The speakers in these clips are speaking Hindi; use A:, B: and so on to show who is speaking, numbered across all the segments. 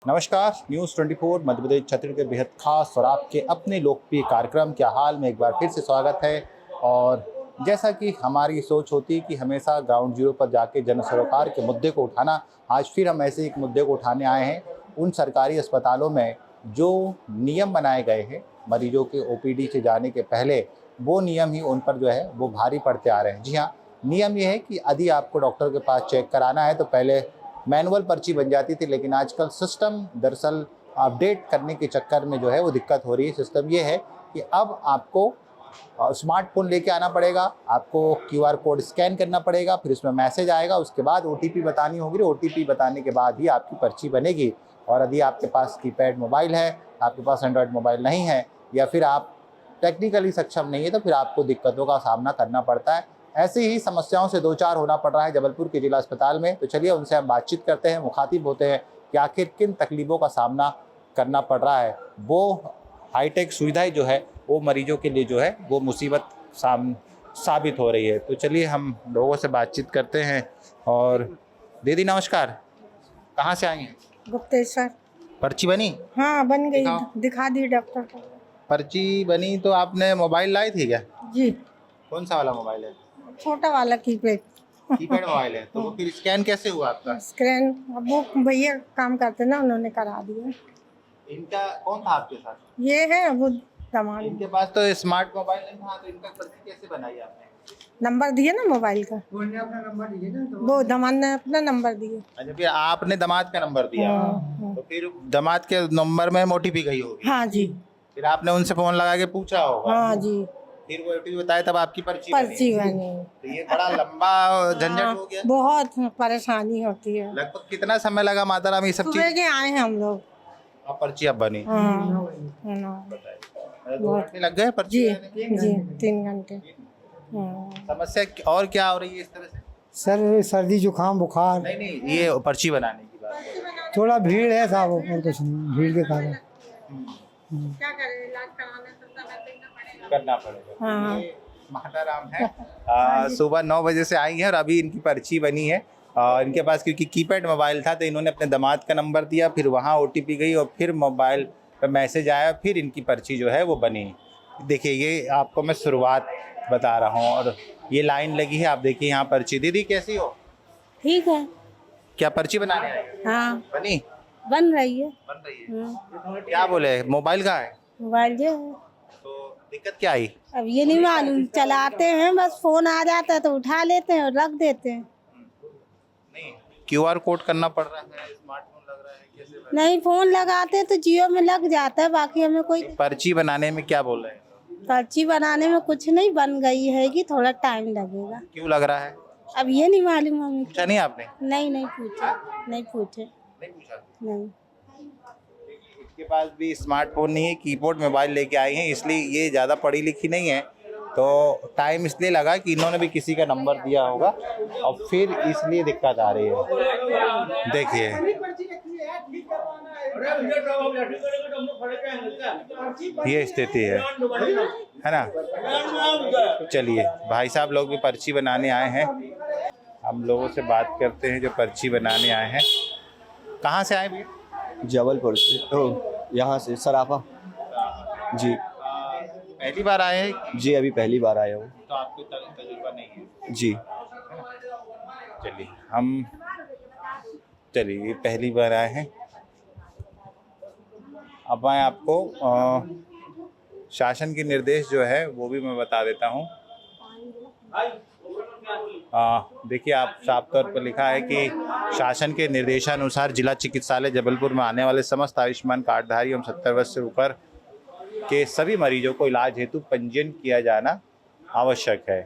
A: नमस्कार, न्यूज़ 24 मध्य प्रदेश छत्तीसगढ़ के बेहद खास और आपके अपने लोकप्रिय कार्यक्रम क्या हाल में एक बार फिर से स्वागत है। और जैसा कि हमारी सोच होती है कि हमेशा ग्राउंड जीरो पर जाके जन सरोकार के मुद्दे को उठाना, आज फिर हम ऐसे एक मुद्दे को उठाने आए हैं। उन सरकारी अस्पतालों में जो नियम बनाए गए हैं मरीजों के ओपीडी से जाने के पहले, वो नियम ही उन पर जो है वो भारी पड़ते आ रहे हैं। जी हाँ, नियम ये है कि यदि आपको डॉक्टर के पास चेक कराना है तो पहले मैनुअल पर्ची बन जाती थी, लेकिन आजकल सिस्टम दरअसल अपडेट करने के चक्कर में जो है वो दिक्कत हो रही है। सिस्टम ये है कि अब आपको स्मार्टफोन लेके आना पड़ेगा, आपको क्यूआर कोड स्कैन करना पड़ेगा, फिर उसमें मैसेज आएगा, उसके बाद ओटीपी बतानी होगी। ओटीपी बताने के बाद ही आपकी पर्ची बनेगी। और यदि आपके पास कीपैड मोबाइल है, आपके पास एंड्रॉयड मोबाइल नहीं है, या फिर आप टेक्निकली सक्षम नहीं है, तो फिर आपको दिक्कतों का सामना करना पड़ता है। ऐसी ही समस्याओं से दो चार होना पड़ रहा है जबलपुर के जिला अस्पताल में। तो चलिए उनसे हम बातचीत करते हैं, मुखातिब होते हैं कि आखिर किन तकलीफ़ों का सामना करना पड़ रहा है। वो हाईटेक सुविधाएं जो है वो मरीजों के लिए जो है वो मुसीबत साबित हो रही है। तो चलिए हम लोगों से बातचीत करते हैं। और दीदी नमस्कार, कहाँ से आई हैं?
B: गुप्तेश्वर।
A: पर्ची बनी?
B: हाँ बन गई,
A: दिखाओ।
B: दिखा दी डॉक्टर को।
A: पर्ची बनी तो आपने मोबाइल लाई थी क्या?
B: जी,
A: कौन सा वाला मोबाइल है?
B: छोटा वाला कीपैड।
A: कीपैड मोबाइल है, तो वो फिर स्कैन कैसे हुआ आपका?
B: स्क्रीन अब वो भैया काम करते ना, उन्होंने करा दिया।
A: इनका कौन था आपके साथ?
B: ये है वो दामाद।
A: इनके पास तो स्मार्ट मोबाइल नहीं था, तो इनका पर्ची कैसे बनाई आपने?
B: नंबर दिए ना मोबाइल का,
A: अपना नंबर दिए ना?
B: वो दामाद ने अपना नंबर दिए।
A: अच्छा, फिर आपने दामाद का नंबर दिया।
B: हाँ।
A: तो फिर दामाद के नंबर में ओटीपी गई होगी।
B: हाँ जी।
A: फिर आपने उनसे फोन लगा के पूछा होगा।
B: हाँ जी,
A: फिर वो ओटीपी बताया, तब आपकी पर्ची
B: पर्ची
A: बनी।
B: बनी।
A: तो ये बड़ा लंबा झंझट हो गया।
B: बहुत परेशानी होती है।
A: लगभग कितना समय लगा माता राम ये सब
B: सुबह
A: चीज?
B: के आए हैं हम लोग।
A: अब पर्ची अब बनी?
B: हाँ,
A: 2 घंटे लग गए पर्ची
B: जी
A: बनाने में?
B: जी 3 घंटे। हाँ।
A: समस्या और क्या हो रही है इस तरह से?
C: सर सर्दी जुकाम बुखार,
A: नहीं नहीं, ये पर्ची बनाने की बात है।
C: थोड़ा भीड़ है साहब, और कुछ नहीं, भीड़ के कारण।
B: क्या करें, इलाज कराने तो समय देना पड़ेगा।
A: करना पड़ेगा।
B: हाँ।
A: ये माता राम है, सुबह 9 बजे से आई हैं और अभी इनकी पर्ची बनी है। इनके पास क्योंकि कीपैड मोबाइल था, तो इन्होंने अपने दामाद का नंबर दिया, फिर वहाँ ओटीपी गई और फिर मोबाइल पर मैसेज आया, फिर इनकी पर्ची जो है वो बनी। देखिए, ये आपको मैं शुरुआत बता रहा हूँ। और ये लाइन लगी है, आप देखिए यहाँ पर्ची। दीदी कैसी हो?
B: ठीक है।
A: क्या पर्ची बनाने आई?
B: हाँ
A: बनी?
B: बन रही है।
A: बन रही है। क्या बोले, मोबाइल कहाँ है?
B: मोबाइल जो है,
A: तो दिक्कत क्या आई?
B: अब ये नहीं मालूम, चलाते हैं बस, फोन आ जाता है तो उठा लेते हैं और रख देते हैं।
A: नहीं, क्यूआर कोड करना पड़ रहा है, स्मार्टफोन लग रहा है, कैसे बना?
B: नहीं, फोन लगाते तो जियो में लग जाता है, बाकी हमें कोई।
A: पर्ची बनाने में क्या बोल रहे हैं?
B: पर्ची बनाने में कुछ नहीं, बन गई है कि थोड़ा टाइम लगेगा।
A: क्यों लग रहा है?
B: अब ये नहीं मालूम हमें।
A: पूछा नहीं आपने?
B: नहीं पूछे, नहीं पूछे।
A: नहीं पूछा।
B: नहीं।
A: इसके पास भी स्मार्टफोन नहीं है, कीपैड मोबाइल लेके आई हैं, इसलिए ये ज़्यादा पढ़ी लिखी नहीं है। तो टाइम इसलिए लगा कि इन्होंने भी किसी का नंबर दिया होगा और फिर इसलिए दिक्कत आ रही है। देखिए ये स्थिति है ना। चलिए, भाई साहब लोग भी पर्ची बनाने आए हैं, हम लोगों से बात करते हैं जो पर्ची बनाने आए हैं। कहाँ से आए भैया?
D: जबलपुर से, यहाँ से सराफा। जी
A: पहली बार आए हैं?
D: जी, अभी पहली बार आया हूँ।
A: तो आपको तजुर्बा नहीं है?
D: जी
A: चलिए पहली बार आए हैं। अब मैं आपको शासन के निर्देश जो है वो भी मैं बता देता हूँ। देखिए, आप साफ तौर पर लिखा है कि शासन के निर्देशानुसार जिला चिकित्सालय जबलपुर में आने वाले समस्त आयुष्मान कार्डधारी एवं 70 वर्ष से ऊपर के सभी मरीजों को इलाज हेतु पंजीयन किया जाना आवश्यक है।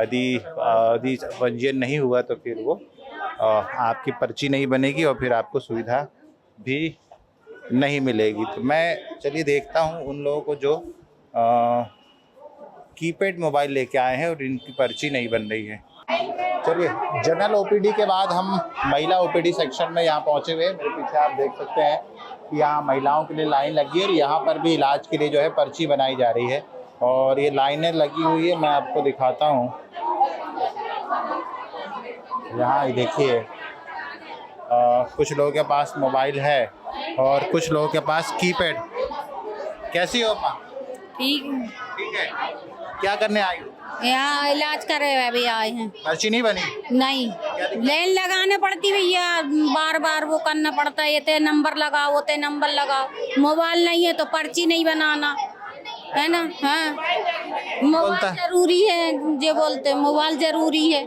A: यदि पंजीयन नहीं हुआ तो फिर वो आपकी पर्ची नहीं बनेगी और फिर आपको सुविधा भी नहीं मिलेगी। तो मैं चलिए देखता हूँ उन लोगों को जो कीपैड मोबाइल लेके आए हैं और इनकी पर्ची नहीं बन रही है। चलिए, जनरल ओपीडी के बाद हम महिला ओपीडी सेक्शन में यहाँ पहुँचे हुए हैं। मेरे पीछे आप देख सकते हैं कि यहाँ महिलाओं के लिए लाइन लगी है और यहाँ पर भी इलाज के लिए जो है पर्ची बनाई जा रही है और ये लाइनें लगी हुई है। मैं आपको दिखाता हूँ, यहाँ देखिए कुछ लोगों के पास मोबाइल है और कुछ लोगों के पास कीपैड। कैसी हो माँ?
E: ठीक
A: ठीक है। क्या करने आई हो?
E: यहाँ इलाज करे हुए भी आए हैं।
A: पर्ची नहीं बनी?
E: नहीं, लाइन लगाने पड़ती भैया, बार बार वो करना पड़ता है, ये ते नंबर लगाओ वो ते नंबर लगाओ। मोबाइल नहीं है तो पर्ची नहीं बनाना है ना। हाँ, मोबाइल जरूरी है, जो बोलते मोबाइल जरूरी है।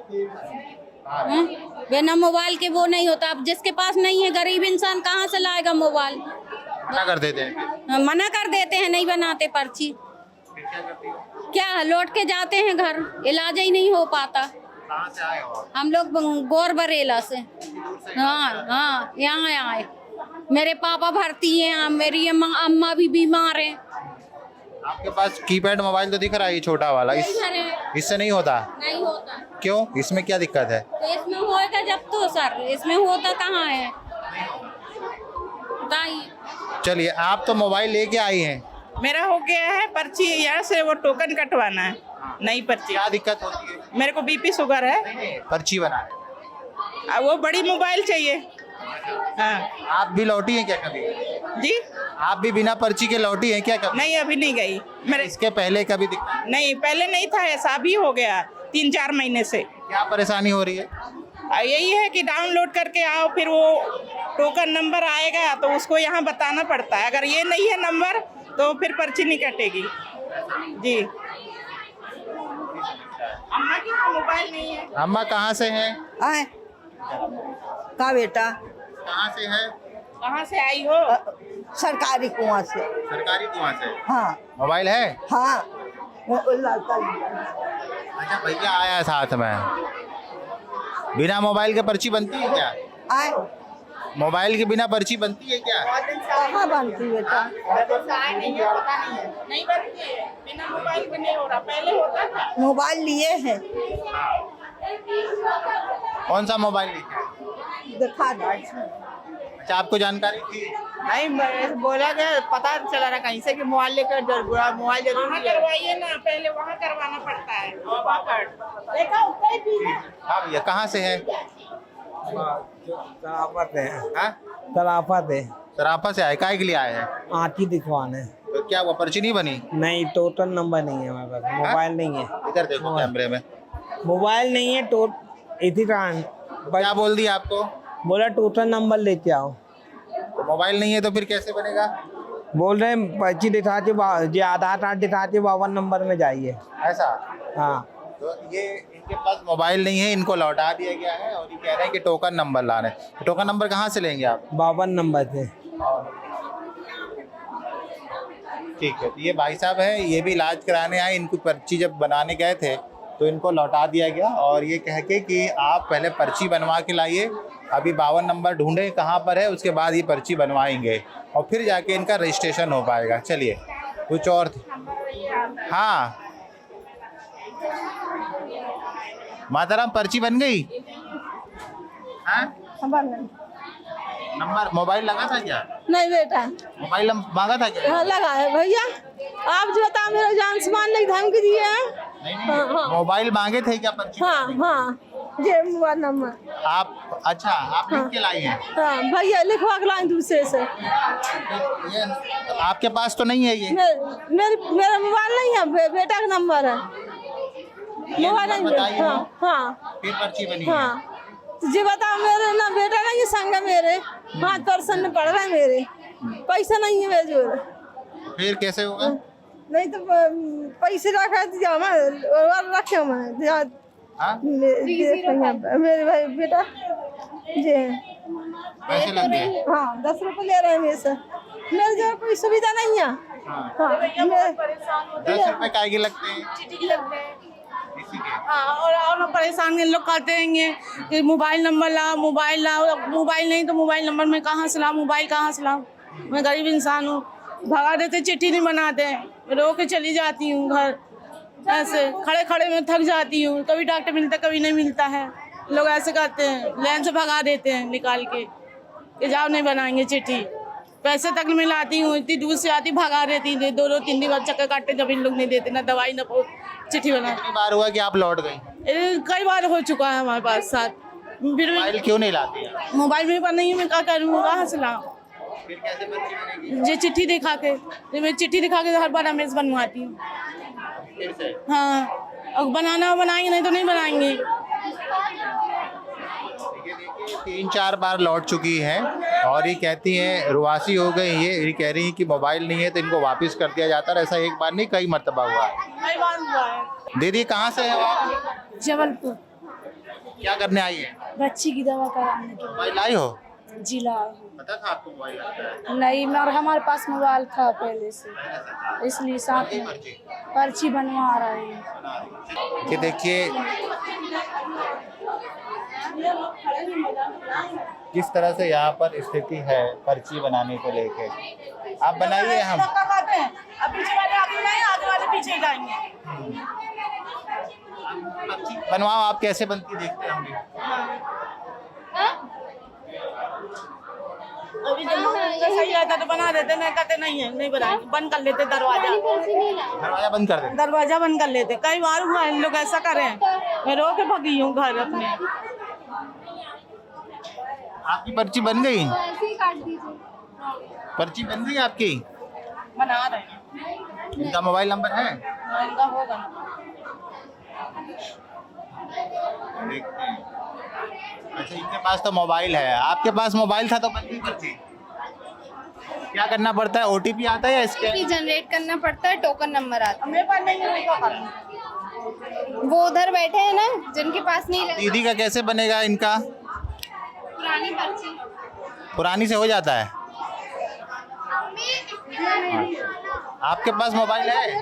E: हाँ? बिना मोबाइल के वो नहीं होता। अब जिसके पास नहीं है, गरीब इंसान कहाँ से लाएगा मोबाइल?
A: मना कर देते हैं।
E: मना कर देते हैं, नहीं बनाते पर्ची। क्या लौट के जाते हैं घर, इलाज ही नहीं हो पाता।
A: कहाँ से आए हो?
E: हम लोग गौर बरेला से। हाँ हाँ, यहाँ आए। मेरे पापा भर्ती हैं, मेरी अम्मा भी बीमार है।
A: आपके पास कीपैड मोबाइल तो दिख रहा है, ये छोटा वाला, इससे नहीं होता?
E: नहीं होता।
A: क्यों? इसमें क्या दिक्कत है?
E: तो इसमें होएगा जब तो सर, इसमें होता कहाँ है बताइए।
A: चलिए, आप तो मोबाइल लेके आई हैं।
F: मेरा हो गया है पर्ची, यहाँ से वो टोकन कटवाना है, नई पर्ची।
A: क्या दिक्कत होती है?
F: मेरे को बीपी शुगर है।
A: पर्ची बनाने।
F: वो बड़ी मोबाइल चाहिए। हाँ
A: आप भी लौटी हैं क्या कभी?
F: जी,
A: आप भी बिना पर्ची के लौटी हैं क्या कभी?
F: नहीं अभी नहीं गई मेरे।
A: इसके पहले कभी दिक्कत?
F: नहीं, पहले नहीं था ऐसा, अभी हो गया 3-4 महीने से।
A: क्या परेशानी हो रही है?
F: यही है कि डाउनलोड करके आओ, फिर वो टोकन नंबर आएगा तो उसको यहाँ बताना पड़ता है। अगर ये नहीं है नंबर तो फिर पर्ची नहीं कटेगी। जी, अम्मा की मोबाइल नहीं है।
A: अम्मा कहाँ से हैं?
G: आए का बेटा
A: कहाँ से है?
F: कहाँ से आई हो?
G: सरकारी कुआं से।
A: सरकारी कुआं से।
G: हाँ
A: मोबाइल है?
G: हाँ, वो लड़का
A: अच्छा, भैया आया है साथ में। बिना मोबाइल के पर्ची बनती है क्या?
G: आए
A: मोबाइल के बिना पर्ची बनती है क्या?
G: कहाँ बनती बेटा?
F: नहीं बनती है, बिना मोबाइल के नहीं हो रहा, पहले होता था।
G: मोबाइल लिए हैं,
A: कौन सा मोबाइल लेके आए?
G: दिखा दो।
A: अच्छा, आपको जानकारी थी?
F: नहीं, बोला गया, पता चला रहा कहीं से कि मोबाइल लेकर मोबाइल जरूर करवाइए ना, पहले वहाँ करवाना पड़ता है।
A: हाँ भैया, कहाँ से है?
C: सराफत है।
A: हाँ?
C: सराफत है।
A: सराफा से आए? काहे के लिए आए हैं?
C: आँखी दिखवाने।
A: तो क्या वो पर्ची नहीं बनी?
C: नहीं, टोटल नंबर नहीं है हमारे पास, मोबाइल नहीं है।
A: इधर देखो कैमरे में।
C: मोबाइल नहीं है, इसी कारण
A: क्या बोल दिया आपको?
C: बोला टोटल नंबर लेके आओ।
A: तो मोबाइल नहीं है तो फिर कैसे बनेगा?
C: बोल रहे हैं पर्ची दिखाते, जो आधार कार्ड दिखाते 52 नंबर में जाइए।
A: ऐसा?
C: हाँ,
A: तो ये इनके पास मोबाइल नहीं है, इनको लौटा दिया गया है और ये कह रहे हैं कि टोकन नंबर लाने। तो टोकन नंबर कहाँ से लेंगे आप?
C: 52 नंबर से।
A: ठीक है, तो ये भाई साहब हैं, ये भी इलाज कराने आए। इनको पर्ची जब बनाने गए थे तो इनको लौटा दिया गया और ये कह के कि आप पहले पर्ची बनवा के लाइए, अभी 52 नंबर ढूंढे कहाँ पर है, उसके बाद ये पर्ची बनवाएंगे और फिर जाके इनका रजिस्ट्रेशन हो पाएगा। चलिए, कुछ और थी? हाँ माताराम, पर्ची बन गई? हाँ? नंबर मोबाइल लगा था क्या?
B: नहीं बेटा,
A: मोबाइल मांगा था क्या?
B: हाँ लगा है भैया। आप जो बता, मेरा जान सामान नहीं धमकी दिए हैं।
A: नहीं, मोबाइल मांगे थे क्या पर्ची?
B: हाँ हाँ, ये मोबाइल नंबर
A: आप? अच्छा, आप लिख के लाई हैं?
B: हाँ भैया, लिखवा के लाए दूसरे से।
A: ये आपके पास तो नहीं है ये?
B: मेरा मोबाइल नहीं है, बेटा का नंबर है। मोबाइल नहीं
A: बताइए
B: है।
A: ना।
B: हाँ हाँ
A: फिर पर्ची बनी है?
B: हाँ, तो जी बताओ, मेरे ना बेटा नहीं है संग है, मेरे 5% में पढ़ रहे हैं, मेरे पैसा नहीं है मेरे जोर।
A: फिर कैसे होगा?
B: नहीं तो पैसे रखा रखे मैं
A: हाँ?
B: मेरे भाई बेटा जी।
A: पैसे लग गए?
B: हाँ, 10 रुपये ले रहे हैं मेरे से। मेरे जो कोई सुविधा नहीं है। हाँ,
A: 10 रुपए काहे के लगते हैं? इसी के?
F: हाँ, और परेशान लोग कहते हैं कि मोबाइल नंबर लाओ, मोबाइल लाओ। मोबाइल नहीं तो मोबाइल नंबर में कहाँ से लाऊं, मोबाइल कहाँ से लाऊं? मैं गरीब इंसान हूँ, भगा देते, चिट्ठी नहीं बनाते, रो के चली जाती हूँ घर। ऐसे खड़े खड़े में थक जाती हूँ, कभी डॉक्टर मिलता कभी नहीं मिलता है। लोग ऐसे कहते हैं, लाइन से भगा देते हैं निकाल के कि जाओ नहीं बनाएंगे चिट्ठी। पैसे तक में लाती हूँ, इतनी दूर से आती, भगा देती, 2-3 दिन बाद चक्कर काटते जब इन लोग नहीं देते, ना दवाई ना चिट्ठी बना।
A: कितनी बार हुआ कि आप लौट गई?
F: कई बार हो चुका है हमारे पास साथ। फिर
A: मोबाइल क्यों नहीं लाती है?
F: मोबाइल मेरे पास नहीं है, मैं क्या करूँ, कहाँ से लाऊं?
A: फिर कैसे पर्ची बनेगी?
F: ये चिट्ठी दिखा के, ये मैं चिट्ठी दिखा के हर बार रमेश बनवाती हूँ।
A: फिर से
F: हाँ, और बनाना बनाएंगे, नहीं तो नहीं बनाएंगे।
A: ये देखिए 3-4 बार लौट चुकी हैं और ये कहती हैं रुआसी हो गई ये कह रही हैं कि मोबाइल नहीं है तो इनको वापस कर दिया जाता है। ऐसा एक बार नहीं कई मर्तबा हुआ है।
F: कई बार हुआ है।
A: दीदी कहाँ से है आप?
F: जबलपुर,
A: क्या करने आई है?
F: बच्ची की दवा कराने के
A: मोबाइल लाई हो?
F: जिला।
A: पता था आपको मोबाइल आता है?
F: नहीं, मगर हमारे पास मोबाइल था पहले से, इसलिए साथ में
A: पर्ची
F: पर्ची बनवा रहे हैं।
A: कि देखिए किस तरह से यहाँ पर स्थिति है पर्ची बनाने को लेके। आप बनाइए, हम
F: अब पीछे वाले आगे नहीं, आगे वाले पीछे जाएंगे।
A: बनवाओ, आप कैसे बनती देखते हैं हम भी।
F: अभी जब सही रहता तो बना देते, नहीं कहते नहीं है, नहीं बनाएंगे, बंद कर लेते दरवाजा।
A: दरवाजा बंद कर दें।
F: दरवाजा बंद कर लेते। कई बार हुआ इन लोग ऐसा करे हैं, मैं रो के भगी हूँ घर अपने।
A: आपकी पर्ची बन गई? पर्ची बन गई आपकी?
F: बना रहे हैं।
A: इनका मोबाइल नंबर है?
F: इनका होगा।
A: देखते हैं। अच्छा, इनके पास तो मोबाइल है, आपके पास मोबाइल था तो बन गई पर्ची। क्या करना पड़ता है? ओटीपी आता है या इसके?
H: जनरेट करना पड़ता है, टोकन नंबर आता
F: मेरे पास नहीं है, उनको करना।
H: है। वो उधर बैठे हैं ना, जिनके पास नहीं लगा।
A: दीदी का कैसे बनेगा इनका?
H: पुरानी पर्ची।
A: पुरानी से हो जाता है। आपके पास मोबाइल है?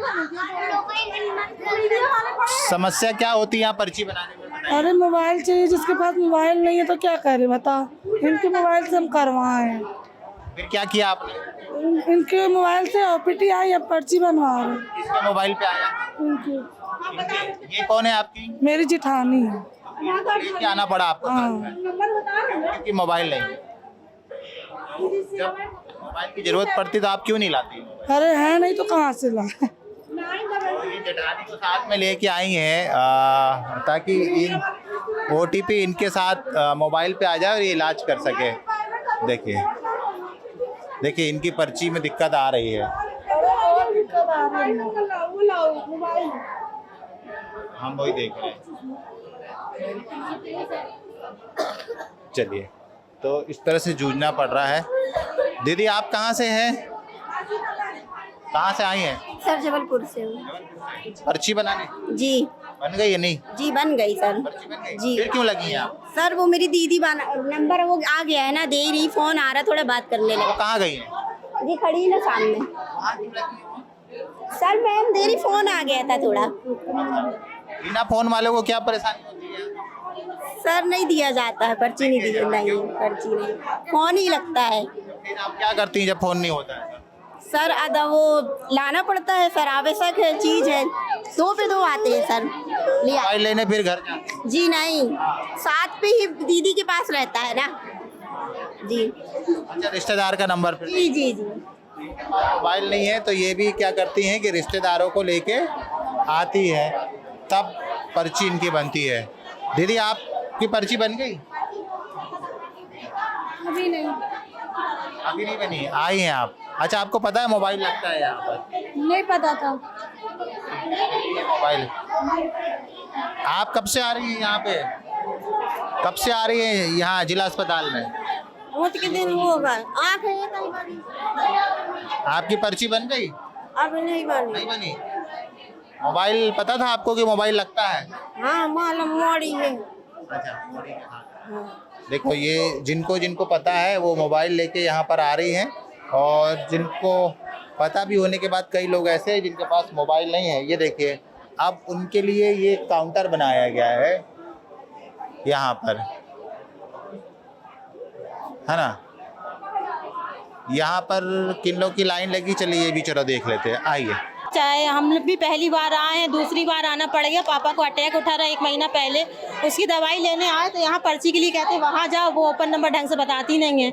A: समस्या क्या होती है यहाँ पर्ची बनाने में?
F: अरे मोबाइल चाहिए, जिसके पास मोबाइल नहीं है तो क्या करे बता। इनके मोबाइल से हम करवाए।
A: फिर क्या किया आपने?
F: इनके मोबाइल से ओपीटी आई, अब पर्ची बनवा रहे।
A: किसके मोबाइल पे आया?
F: इनके।
A: ये कौन है आपकी?
F: मेरी जिठानी है।
A: लेके आना पड़ा आपको साथ में, क्योंकि मोबाइल नहीं। जब मोबाइल की जरूरत पड़ती तो आप क्यों नहीं लाती?
F: अरे है नहीं तो कहाँ से ला।
A: ये जेठानी को साथ में लेके आई हैं ताकि इन ओटीपी इनके साथ मोबाइल पे आ जाए और ये इलाज कर सके। देखिए देखिए इनकी पर्ची में दिक्कत आ रही है। हम वही देख रहे हैं। चलिए, तो इस तरह से जूझना पड़ रहा है। दीदी आप कहाँ से हैं? कहाँ से आई हैं?
G: सर जबलपुर से हूँ।
A: पर्ची बनाने
G: जी
A: बन गई है? नहीं
G: जी बन गई सर।
A: पर्ची बन गई?
G: जी।
A: फिर क्यों लगी हैं आप?
G: सर वो मेरी दीदी बना नंबर वो आ गया है ना, दे रही, फोन आ रहा, थोड़ा बात करने
A: वो
G: लगे।
A: कहाँ गई हैं?
G: जी खड़ी है ना सामने। सर मैम दे रही, फोन आ गया था थोड़ा।
A: बिना फोन वाले को क्या परेशानी होती है?
G: सर नहीं दिया जाता है, पर्ची नहीं दी, नहीं पर्ची नहीं, फोन ही लगता है।
A: फिर आप क्या करती हैं जब फोन नहीं होता है?
G: सर अदा वो लाना पड़ता है, सर आवश्यक है चीज है, 2 पे 2 आते हैं सर लिया।
A: मोबाइल लेने फिर घर जाते हैं?
G: जी नहीं, साथ पे ही दीदी के पास रहता है ना। जी
A: अच्छा, रिश्तेदार का नंबर फिर
G: जी जी जी।
A: मोबाइल नहीं है तो ये भी क्या करती हैं कि रिश्तेदारों को लेके आती है, तब पर्ची इनकी बनती है। दीदी आपकी पर्ची बन गई?
H: अभी नहीं।
A: अभी नहीं बनी, आई हैं आप? अच्छा, आपको पता है मोबाइल लगता है यहाँ पर?
H: नहीं पता था।
A: ये मोबाइल आप कब से आ रही हैं यहाँ पे? कब से आ रही हैं यहाँ जिला अस्पताल में?
G: बहुत के दिन होगा, आप है कहीं
A: आपकी पर्ची बन गई?
G: अब नहीं बनी।
A: नहीं बनी। मोबाइल पता था आपको कि मोबाइल लगता है?
G: हाँ मालूम मोड़ी है।
A: अच्छा, देखो ये जिनको जिनको पता है वो मोबाइल लेके यहाँ पर आ रही हैं, और जिनको पता भी होने के बाद कई लोग ऐसे हैं जिनके पास मोबाइल नहीं है। ये देखिए, अब उनके लिए ये काउंटर बनाया गया है यहाँ पर, है ना। यहाँ पर किन लोग की लाइन लगी, चलिए ये भी चलो देख लेते हैं, आइए।
B: चाहे हम लोग भी पहली बार आए हैं, दूसरी बार आना पड़ेगा। पापा को अटैक उठा रहा है 1 महीना पहले, उसकी दवाई लेने आए तो यहाँ पर्ची के लिए कहते हैं वहाँ जाओ, वो ओपन नंबर ढंग से बताती नहीं है।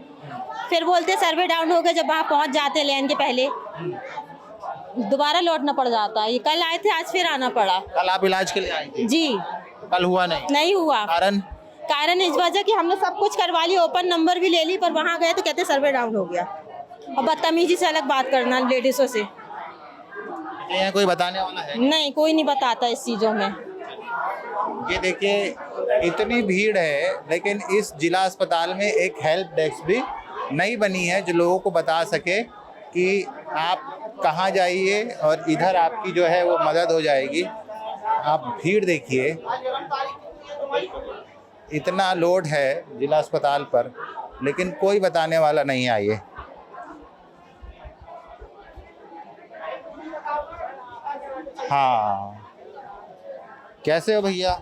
B: फिर बोलते सर्वे डाउन हो गया, जब वहाँ पहुँच जाते लेन के पहले दोबारा लौटना पड़ जाता है। ये कल आए थे, आज फिर आना पड़ा।
A: कल आप इलाज के लिए आई थी?
B: जी
A: कल हुआ नहीं?
B: नहीं हुआ।
A: कारण
B: इस वजह कि हमने सब कुछ करवा लिया, ओपन नंबर भी ले ली, पर वहाँ गए तो कहते सर्वे डाउन हो गया। और बदतमीजी से अलग बात करना लेडीज़ों से।
A: यहाँ कोई बताने वाला है?
B: नहीं, कोई नहीं बताता इस चीज़ों में।
A: ये देखिए इतनी भीड़ है, लेकिन इस जिला अस्पताल में एक हेल्प डेस्क भी नहीं बनी है जो लोगों को बता सके कि आप कहाँ जाइए और इधर आपकी जो है वो मदद हो जाएगी। आप भीड़ देखिए, इतना लोड है जिला अस्पताल पर, लेकिन कोई बताने वाला नहीं आइए। हाँ, कैसे हो भैया?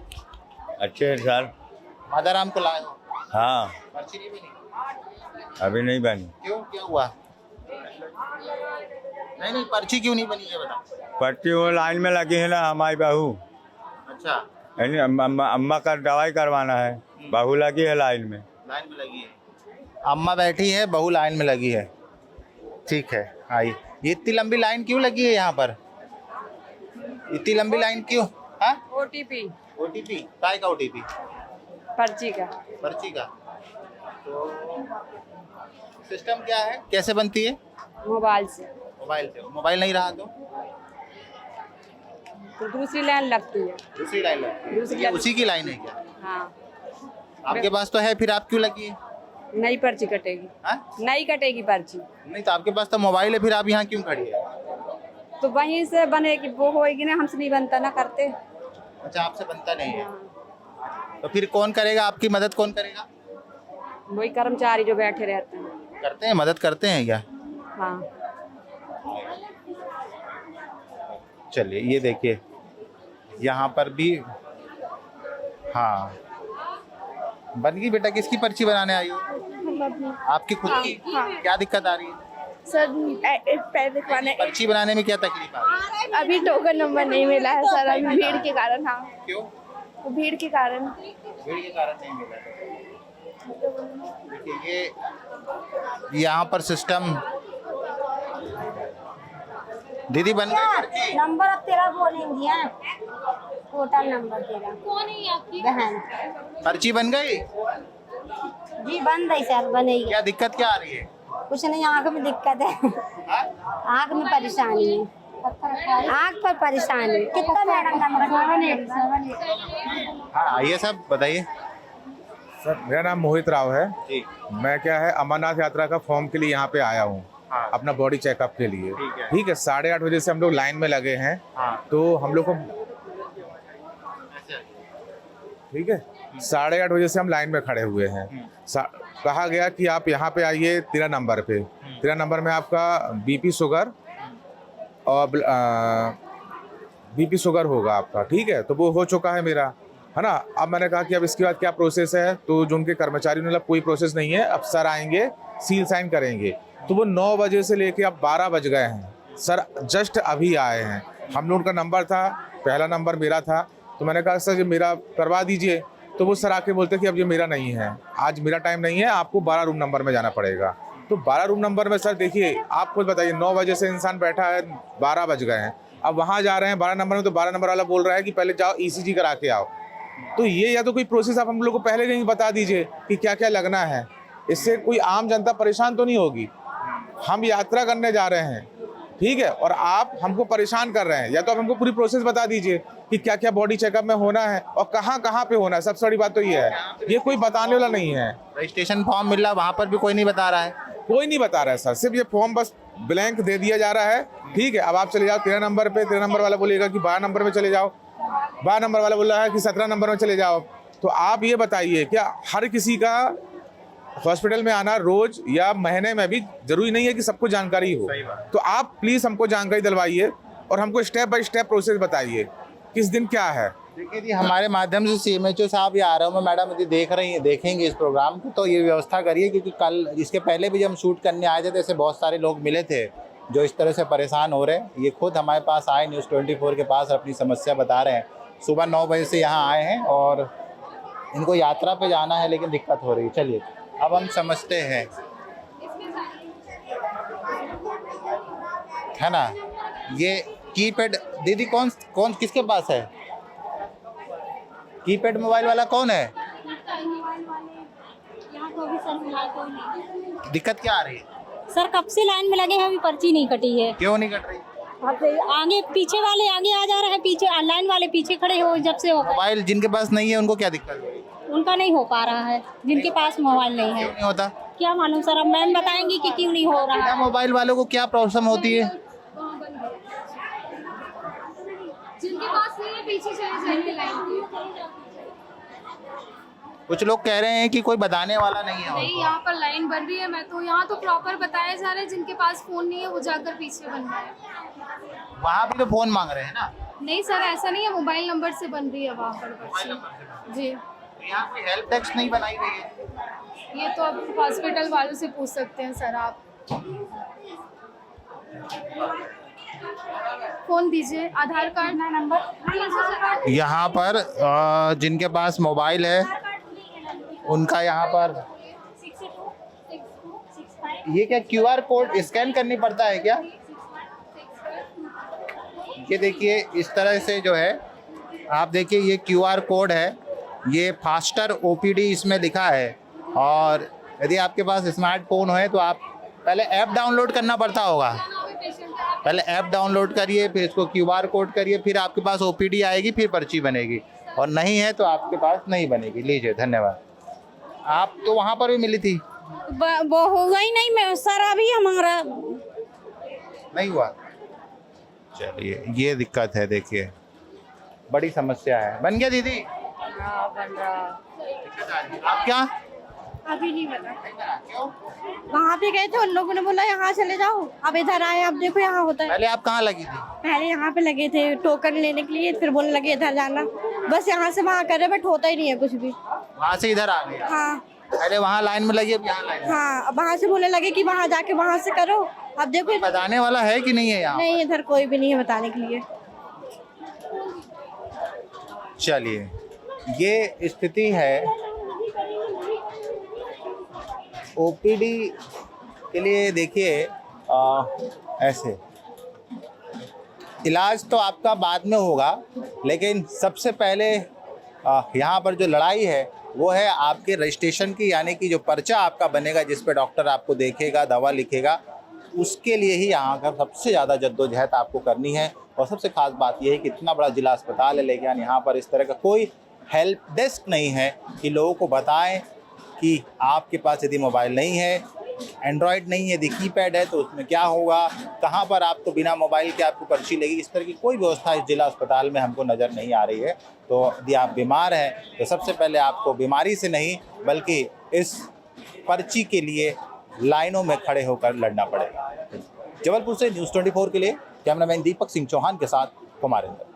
I: अच्छे हैं सर।
A: मादाराम को लाए हो?
I: हाँ,
A: पर्ची नहीं बनी?
I: अभी नहीं बनी।
A: क्यों, क्या हुआ? नहीं, पर्ची क्यों नहीं बनी है बता।
I: पर्ची वो लाइन में लगी है ना हमारी बहू।
A: अच्छा,
I: यानी अम्मा का दवाई करवाना है, बहू लगी है लाइन में।
A: लाइन में लगी है, अम्मा बैठी है, बहू लाइन में लगी है। ठीक है, आइए। ये इतनी लंबी लाइन क्यों लगी है यहाँ पर? इतनी लंबी लाइन क्यों? हाँ,
F: ओटीपी
A: ओटीपी काय का? ओटीपी
F: पर्ची का।
A: पर्ची का। तो सिस्टम क्या है, कैसे बनती है?
F: मोबाइल से।
A: मोबाइल से। मोबाइल नहीं रहा
F: तो दूसरी लाइन लगती है।
A: दूसरी लाइन लगती है।
F: दूसरी
A: ये
F: लाइन।
A: उसी की लाइन है क्या?
F: हाँ,
A: आपके पास तो है, फिर आप क्यों लगी है?
F: नई पर्ची कटेगी।
A: हाँ?
F: नई कटेगी पर्ची।
A: नहीं तो आपके पास तो मोबाइल है, फिर आप यहाँ क्यों खड़ी है?
F: तो वहीं से बनेगी, वो होएगी ना, हमसे नहीं बनता ना करते।
A: अच्छा, आपसे बनता नहीं है, तो फिर कौन करेगा आपकी मदद? कौन करेगा?
F: वही कर्मचारी जो बैठे रहते हैं।
A: करते हैं, मदद करते हैं क्या?
F: हाँ,
A: चलिए, ये देखिए यहाँ पर भी। हाँ, बन गई बेटा। किसकी पर्ची बनाने आई हो? आपकी खुद की? क्या दिक्कत आ रही है?
H: सर पैर दिखवाने
A: पर्ची बनाने में क्या तकलीफ आ रही है?
H: अभी टोकन नंबर नहीं मिला है सर, अभी भीड़ के कारण। हाँ,
A: क्यों?
H: भीड़ के कारण।
A: भीड़ के कारण नहीं मिला। देखिए ये यहाँ पर सिस्टम। दीदी बन गई पर्ची?
G: नंबर अब तेरा बोलेंगी हैं, टोटल नंबर तेरा। कौन है आपकी बहन?
A: पर्ची बन गई?
G: जी बन गई सर, बनेगी।
A: क्या दिक्कत क्या आ रही है?
G: कुछ नहीं, आँख में दिक्कत है। आँख में परेशानी है, आँख पर परेशानी। कितना मैडम नंबर?
A: हाँ, आइए सब बताइए।
J: सर मेरा नाम मोहित राव है
A: जी।
J: मैं क्या है अमरनाथ यात्रा का फॉर्म के लिए यहाँ पे आया हूँ।
A: हाँ।
J: अपना बॉडी चेकअप के लिए।
A: ठीक है।
J: ठीक है, 8:30 बजे से हम लोग लाइन में लगे हैं।
A: हाँ।
J: तो हम लोग को ठीक है 8:30 बजे से हम लाइन में खड़े हुए हैं। कहा गया कि आप यहाँ पे आइए 13 नंबर पे। 13 नंबर में आपका बीपी शुगर और बीपी शुगर होगा आपका। ठीक है, तो वो हो चुका है मेरा, है ना। अब मैंने कहा कि अब इसके बाद क्या प्रोसेस है, तो जो उनके कर्मचारी ने बोला कोई प्रोसेस नहीं है, अब सर आएंगे सील साइन करेंगे। तो वो 9 बजे से लेके अब 12 बज गए हैं। सर जस्ट अभी आए हैं। हम लोग उनका नंबर था, पहला नंबर मेरा था, तो मैंने कहा सर ये मेरा करवा दीजिए। तो वो सर आके बोलते कि अब ये मेरा नहीं है, आज मेरा टाइम नहीं है, आपको 12 रूम नंबर में जाना पड़ेगा। तो 12 रूम नंबर में सर देखिए, आप खुद बताइए, 9 बजे से इंसान बैठा है, 12 बज गए हैं, अब वहाँ जा रहे हैं 12 नंबर में, तो 12 नंबर वाला बोल रहा है कि पहले जाओ ECG करा के आओ। तो ये या तो कोई प्रोसेस आप हम लोग को पहले नहीं बता दीजिए कि क्या क्या लगना है, इससे कोई आम जनता परेशान तो नहीं होगी। हम यात्रा करने जा रहे हैं, ठीक है, और आप हमको परेशान कर रहे हैं। या तो आप हमको पूरी प्रोसेस बता दीजिए कि क्या क्या बॉडी चेकअप में होना है और कहाँ कहाँ पे होना है। सबसे बड़ी बात तो ये है, ये कोई बताने वाला नहीं है।
A: रजिस्ट्रेशन फॉर्म मिल रहा है, वहाँ पर भी कोई नहीं बता रहा है।
J: कोई नहीं बता रहा है सर, सिर्फ ये फॉर्म बस ब्लैंक दे दिया जा रहा है। ठीक है, अब आप चले जाओ 13 नंबर पे, 13 नंबर वाला बोलेगा कि 12 नंबर में चले जाओ, 12 नंबर वाला बोल रहा है कि 17 नंबर में चले जाओ। तो आप ये बताइए, क्या हर किसी का हॉस्पिटल में आना रोज या महीने में भी जरूरी नहीं है कि सबको जानकारी हो। तो आप प्लीज हमको जानकारी दिलवाइए और हमको स्टेप बाय स्टेप प्रोसेस बताइए किस दिन क्या है।
A: देखिए जी, हमारे माध्यम से CMHO साहब या RMO मैडम यदि देख रही हैं, देखेंगे इस प्रोग्राम को, तो ये व्यवस्था करिए, क्योंकि कल इसके पहले भी जब हम शूट करने आए थे तो ऐसे बहुत सारे लोग मिले थे जो इस तरह से परेशान हो रहे हैं। ये खुद हमारे पास आए, News 24 के पास अपनी समस्या बता रहे हैं। सुबह 9 बजे से यहाँ आए हैं और इनको यात्रा पे जाना है, लेकिन दिक्कत हो रही है। चलिए अब हम समझते हैं, है ना। ये कीपैड दीदी कौन कौन किसके पास है? कीपैड मोबाइल वाला कौन है? दिक्कत क्या आ रही है?
E: सर कब से लाइन में लगे हैं, अभी पर्ची नहीं कटी है।
A: क्यों नहीं कट रही?
E: अब आगे पीछे वाले आगे आ जा रहे हैं, पीछे लाइन वाले पीछे खड़े हो जब से हो गए।
A: मोबाइल जिनके पास नहीं है उनको क्या दिक्कत है?
E: उनका नहीं हो पा रहा है, जिनके पास मोबाइल नहीं है।
A: क्यों नहीं होता?
E: क्या मालूम सर, अब मैम बताएंगी कि क्यों नहीं हो रहा
A: क्या
E: है।
A: मोबाइल वालों को क्या प्रॉब्लम होती है?
H: जिनके पास नहीं है पीछे चले जाएंगे लाइन।
A: कुछ लोग कह रहे हैं कि कोई बताने वाला नहीं है
H: नहीं,
A: उनको।
H: यहाँ पर लाइन बन रही है। मैं तो यहाँ तो प्रॉपर बताया जा रहा है, जिनके पास फोन नहीं है वो जाकर पीछे बन रहा है।
A: वहाँ भी तो फोन मांग रहे हैं ना।
H: नहीं सर, ऐसा नहीं है, मोबाइल नंबर से बन रही है वहाँ पर पर्ची। जी,
A: तो यहाँ कोई हेल्प डेस्क नहीं बनाई गई है?
H: ये तो अब हॉस्पिटल वालों से पूछ सकते हैं सर आप। फोन दीजिए, आधार कार्ड ना नंबर।
A: यहाँ पर जिनके पास मोबाइल है उनका यहाँ पर ये क्या QR कोड स्कैन करनी पड़ता है क्या? ये देखिए इस तरह से जो है, आप देखिए ये QR कोड है, ये फास्टर OPD इसमें लिखा है। और यदि आपके पास स्मार्टफोन है तो आप पहले ऐप डाउनलोड करना पड़ता होगा। पहले ऐप डाउनलोड करिए, फिर इसको QR कोड करिए, फिर आपके पास OPD आएगी, फिर पर्ची बनेगी। और नहीं है तो आपके पास नहीं बनेगी। लीजिए, धन्यवाद। आप तो वहाँ पर भी मिली थी?
E: वो होगा ही नहीं मैं सर, अभी हमारा
A: नहीं हुआ। चलिए, ये दिक्कत है, देखिए बड़ी समस्या है। बन गया दीदी?
B: बन रहा।
A: आप क्या?
B: अभी नहीं बना। वहाँ पे गए थे, उन लोगों ने बोला यहाँ चले जाओ, अब इधर आए, अब देखो यहाँ होता है।
A: पहले आप कहाँ लगी थी?
B: पहले यहाँ पे लगे थे टोकन लेने के लिए, फिर बोलने लगे इधर जाना। बस यहाँ से वहाँ करे, बट होता ही नहीं है कुछ भी।
A: वहाँ से इधर आ गए?
B: हाँ
A: पहले वहाँ लाइन में लगी, अब यहाँ लाइन में।
B: हाँ, अब वहाँ से बोलने लगे कि वहाँ जाके वहाँ से करो। अब देखो
A: बताने वाला है कि नहीं है यहाँ?
B: नहीं, इधर कोई भी नहीं है बताने के लिए।
A: चलिए, ये स्थिति है। OPD के लिए देखिए ऐसे इलाज तो आपका बाद में होगा, लेकिन सबसे पहले यहाँ पर जो लड़ाई है वो है आपके रजिस्ट्रेशन की, यानी कि जो पर्चा आपका बनेगा जिस पे डॉक्टर आपको देखेगा, दवा लिखेगा, उसके लिए ही यहाँ का सबसे ज़्यादा जद्दोजहद आपको करनी है। और सबसे खास बात यह है कि इतना बड़ा जिला अस्पताल है, लेकिन यहाँ पर इस तरह का कोई हेल्प डेस्क नहीं है कि लोगों को बताएं कि आपके पास यदि मोबाइल नहीं है, एंड्रॉयड नहीं है, यदि कीपैड है तो उसमें क्या होगा, कहाँ पर आपको बिना मोबाइल के आपको पर्ची लेगी। इस तरह की कोई व्यवस्था इस जिला अस्पताल में हमको नज़र नहीं आ रही है। तो यदि आप बीमार हैं तो सबसे पहले आपको बीमारी से नहीं बल्कि इस पर्ची के लिए लाइनों में खड़े होकर लड़ना पड़ेगा। जबलपुर से न्यूज़ 24 के लिए कैमरामैन दीपक सिंह चौहान के साथ कुमार इंदर।